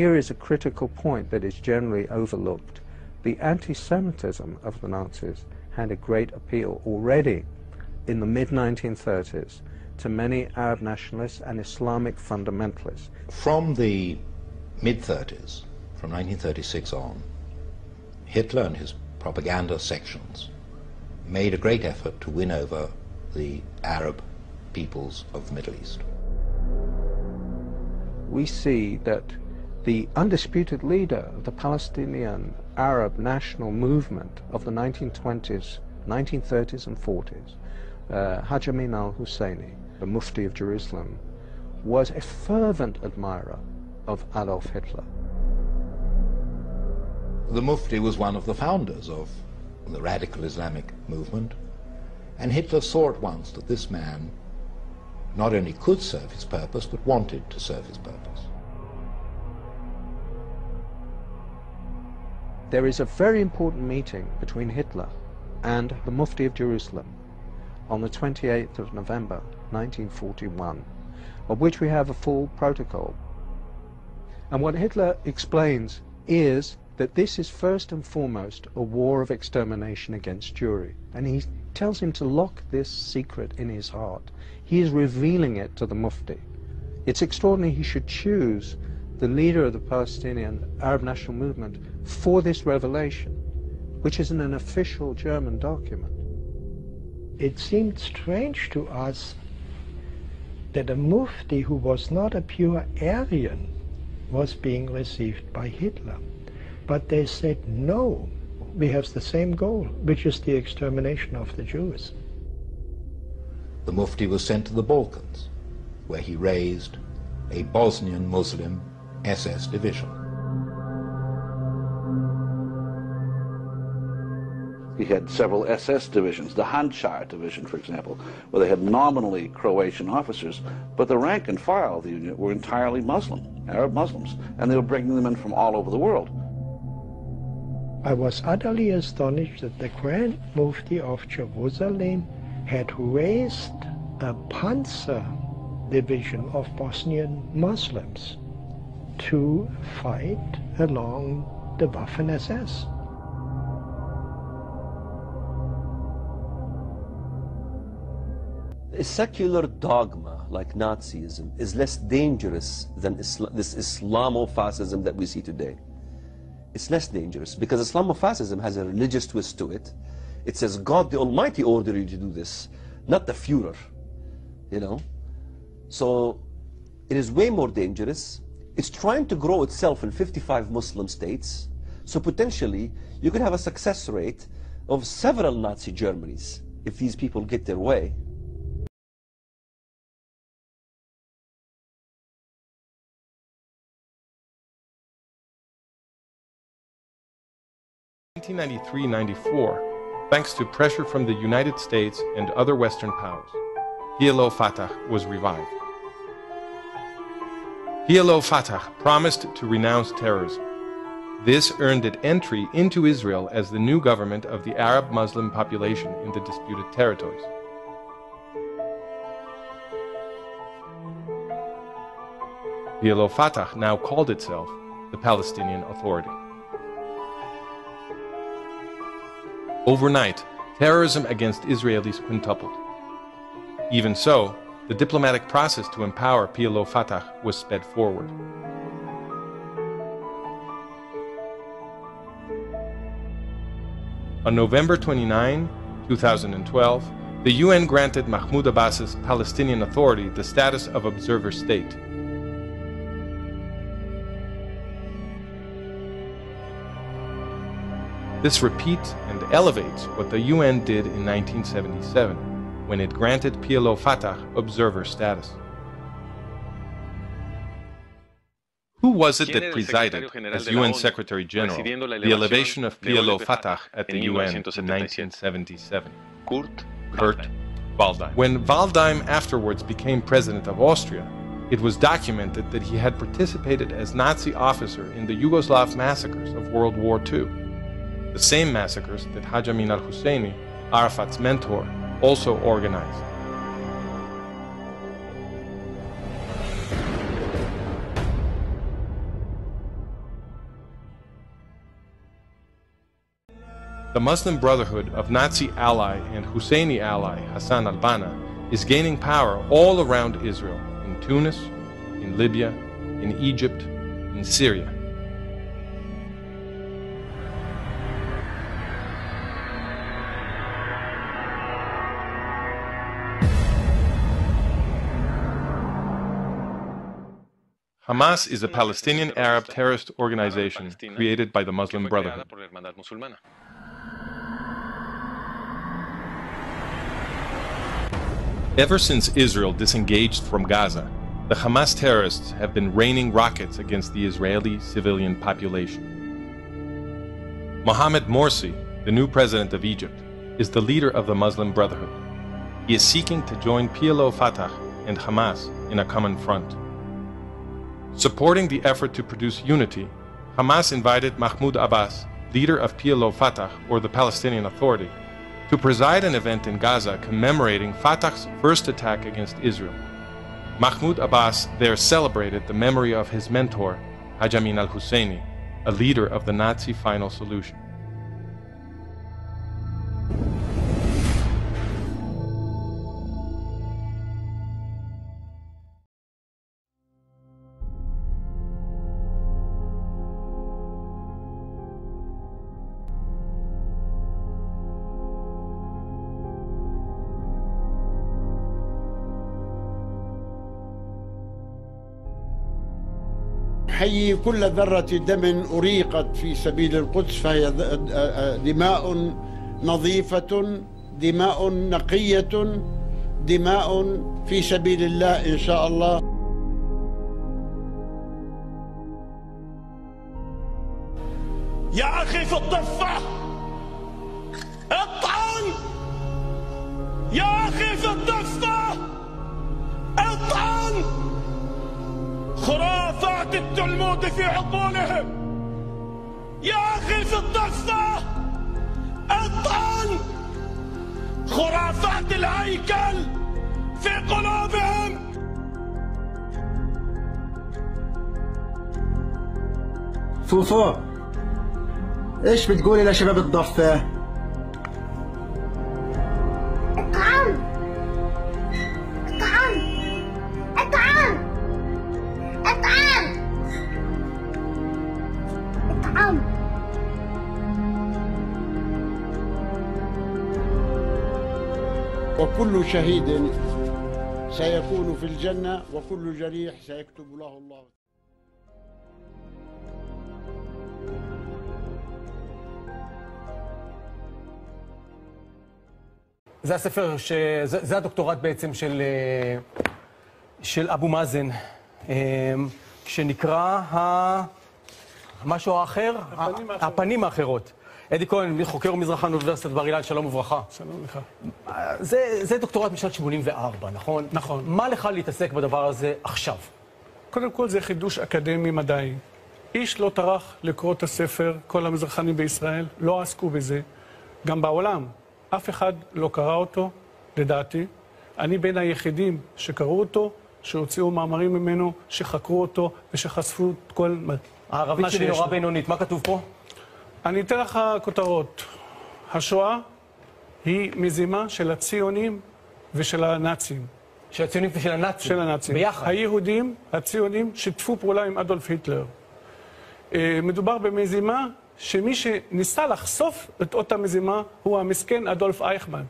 here is a critical point that is generally overlooked. The anti-Semitism of the Nazis had a great appeal already in the mid-1930s to many Arab nationalists and Islamic fundamentalists. From the mid-30s, from 1936 on, Hitler and his propaganda sections made a great effort to win over the Arab peoples of the Middle East. We see that the undisputed leader of the Palestinian Arab national movement of the 1920s, 1930s and 40s, Haj Amin al-Husseini, the Mufti of Jerusalem, was a fervent admirer of Adolf Hitler. The Mufti was one of the founders of the radical Islamic movement, and Hitler saw at once that this man not only could serve his purpose, but wanted to serve his purpose. There is a very important meeting between Hitler and the Mufti of Jerusalem on the 28th of November 1941, of which we have a full protocol. And what Hitler explains is that this is first and foremost a war of extermination against Jewry, and he tells him to lock this secret in his heart. He is revealing it to the Mufti. It's extraordinary he should choose the leader of the Palestinian Arab national movement for this revelation, which is in an official German document. It seemed strange to us that a Mufti who was not a pure Aryan was being received by Hitler. But they said, no, we have the same goal, which is the extermination of the Jews. The Mufti was sent to the Balkans, where he raised a Bosnian Muslim SS division. He had several SS divisions, the Handschar division, for example, where they had nominally Croatian officers, but the rank and file of the unit were entirely Muslim, Arab Muslims, and they were bringing them in from all over the world. I was utterly astonished that the Grand Mufti of Jerusalem had raised a Panzer division of Bosnian Muslims to fight along the Waffen-SS. A secular dogma like Nazism is less dangerous than this Islamofascism that we see today. It's less dangerous because Islamofascism has a religious twist to it. It says God the Almighty ordered you to do this, not the Führer, you know. So it is way more dangerous. It's trying to grow itself in 55 Muslim states. So potentially you could have a success rate of several Nazi Germanys if these people get their way. In 1993-94, thanks to pressure from the United States and other Western powers, PLO Fatah was revived. PLO Fatah promised to renounce terrorism. This earned it entry into Israel as the new government of the Arab Muslim population in the disputed territories. PLO Fatah now called itself the Palestinian Authority. Overnight, terrorism against Israelis quintupled. Even so, the diplomatic process to empower PLO Fatah was sped forward. On November 29, 2012, the UN granted Mahmoud Abbas's Palestinian Authority the status of observer state. This repeats and elevates what the UN did in 1977, when it granted PLO Fatah observer status. Who was it that presided, as UN Secretary General, the elevation of PLO Fatah at the UN in 1977? Kurt Waldheim. When Waldheim afterwards became president of Austria, it was documented that he had participated as Nazi officer in the Yugoslav massacres of World War II. The same massacres that Haj Amin al-Husseini, Arafat's mentor, also organized. The Muslim Brotherhood of Nazi ally and Husseini ally Hassan al-Banna is gaining power all around Israel, in Tunis, in Libya, in Egypt, in Syria. Hamas is a Palestinian Arab terrorist organization created by the Muslim Brotherhood. Ever since Israel disengaged from Gaza, the Hamas terrorists have been raining rockets against the Israeli civilian population. Mohammed Morsi, the new president of Egypt, is the leader of the Muslim Brotherhood. He is seeking to join PLO Fatah and Hamas in a common front. Supporting the effort to produce unity, Hamas invited Mahmoud Abbas, leader of PLO Fatah, or the Palestinian Authority, to preside an event in Gaza commemorating Fatah's first attack against Israel. Mahmoud Abbas there celebrated the memory of his mentor, Haj Amin al-Husseini, a leader of the Nazi final solution. حيي كل ذرة دم أريقت في سبيل القدس، فهي دماء نظيفة، دماء نقية، دماء في سبيل الله إن شاء الله. يا أخي في الضفة اطعن، يا أخي في الضفة اطعن، خرافات التلمود في عقولهم. يا أخي في الضفة اطعن، خرافات الهيكل في قلوبهم. فوفو، ايش بتقولي لشباب الضفة؟ اطعن اطعن اطعن اطعن اطعن. وكل شهيد سيكون في الجنة، وكل جريح سيكتب له الله. זה הספר, זה הדוקטורט בעצם של אבו מאזן, שנקרא משהו האחר, הפנים האחרות. אדי כהן, חוקר ומזרחן באוניברסיטת בר אילן, שלום וברכה. שלום לך. זה דוקטורט משנת 84, נכון? נכון. מה לך להתעסק בדבר הזה עכשיו? קודם כל זה חידוש אקדמי מדעי. איש לא טרח לקרוא את הספר, כל המזרחנים בישראל לא עסקו בזה, גם בעולם. אף אחד לא קרא אותו, לדעתי. אני בין היחידים שקראו אותו, שהוציאו מאמרים ממנו, שחקרו אותו ושחשפו את כל מה שיש לו. הערבית שלי נורא בינונית, מה כתוב פה? אני אתן לך כותרות. השואה היא מזימה של הציונים ושל הנאצים. של הציונים ושל הנאצים? של הנאצים. ביחד? היהודים, הציונים, שיתפו פעולה עם אדולף היטלר. מדובר במזימה שמי שניסה לחשוף את אותה מזימה הוא המסכן אדולף אייכמן.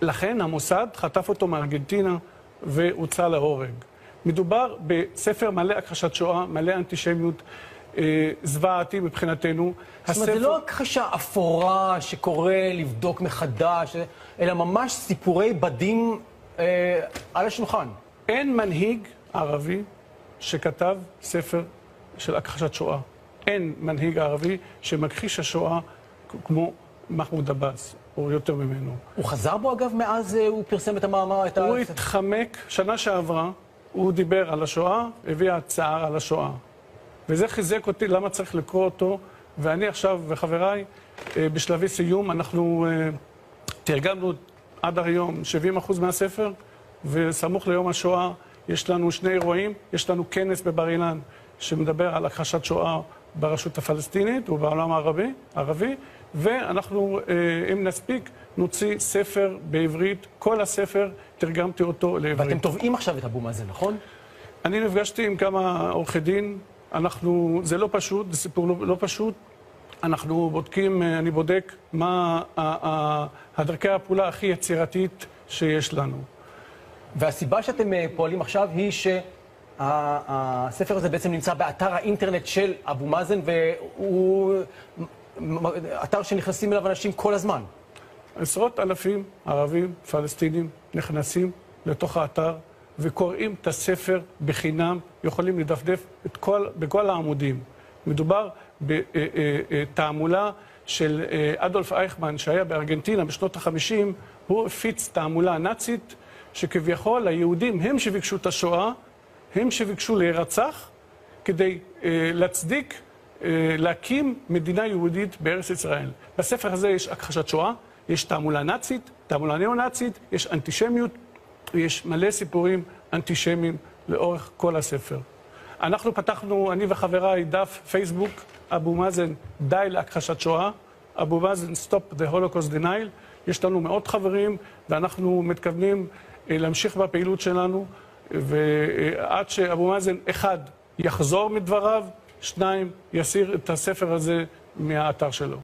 לכן המוסד חטף אותו מארגנטינה והוצא להורג. מדובר בספר מלא הכחשת שואה, מלא אנטישמיות, זוועתי מבחינתנו. זאת אומרת, זה לא הכחשה אפורה שקורא לבדוק מחדש, אלא ממש סיפורי בדים על השולחן. אין מנהיג ערבי שכתב ספר של הכחשת שואה. אין מנהיג ערבי שמכחיש השואה כמו מחמוד עבאס, או יותר ממנו. הוא חזר בו אגב מאז הוא פרסם את המאמר? הוא התחמק, שנה שעברה, הוא דיבר על השואה, הביא הצער על השואה. וזה חיזק אותי למה צריך לקרוא אותו, ואני עכשיו וחבריי בשלבי סיום, אנחנו תרגמנו עד היום 70% מהספר, וסמוך ליום השואה יש לנו 2 אירועים, יש לנו כנס בבר אילן שמדבר על הכחשת שואה ברשות הפלסטינית ובעולם הערבי, ואנחנו, אם נספיק, נוציא ספר בעברית. כל הספר, תרגמתי אותו לעברית. ואתם תובעים עכשיו את אבו מאזן, נכון? אני נפגשתי עם כמה עורכי דין. זה לא פשוט, זה סיפור לא פשוט. אנחנו בודקים, אני בודק מה הדרכי הפעולה הכי יצירתית שיש לנו. והסיבה שאתם פועלים עכשיו היא שהספר הזה בעצם נמצא באתר האינטרנט של אבו מאזן, והוא אתר שנכנסים אליו אנשים כל הזמן. עשרות אלפים ערבים, פלסטינים, נכנסים לתוך האתר וקוראים את הספר בחינם, יכולים לדפדף בכל העמודים. מדובר בתעמולה של אדולף אייכמן, שהיה בארגנטינה בשנות ה-50. הוא הפיץ תעמולה נאצית, שכביכול היהודים הם שביקשו את השואה, הם שביקשו להירצח, כדי להצדיק, להקים מדינה יהודית בארץ ישראל. בספר הזה יש הכחשת שואה, יש תעמולה נאצית, תעמולה ניאו-נאצית, יש אנטישמיות, ויש מלא סיפורים אנטישמיים לאורך כל הספר. אנחנו פתחנו, אני וחבריי, דף פייסבוק, אבו מאזן די להכחשת שואה, אבו מאזן Stop the Holocaust Denial. יש לנו מאות חברים, ואנחנו מתכוונים להמשיך בפעילות שלנו, ועד שאבו מאזן, אחד, יחזור מדבריו, שניים, יסיר את הספר הזה מהאתר שלו.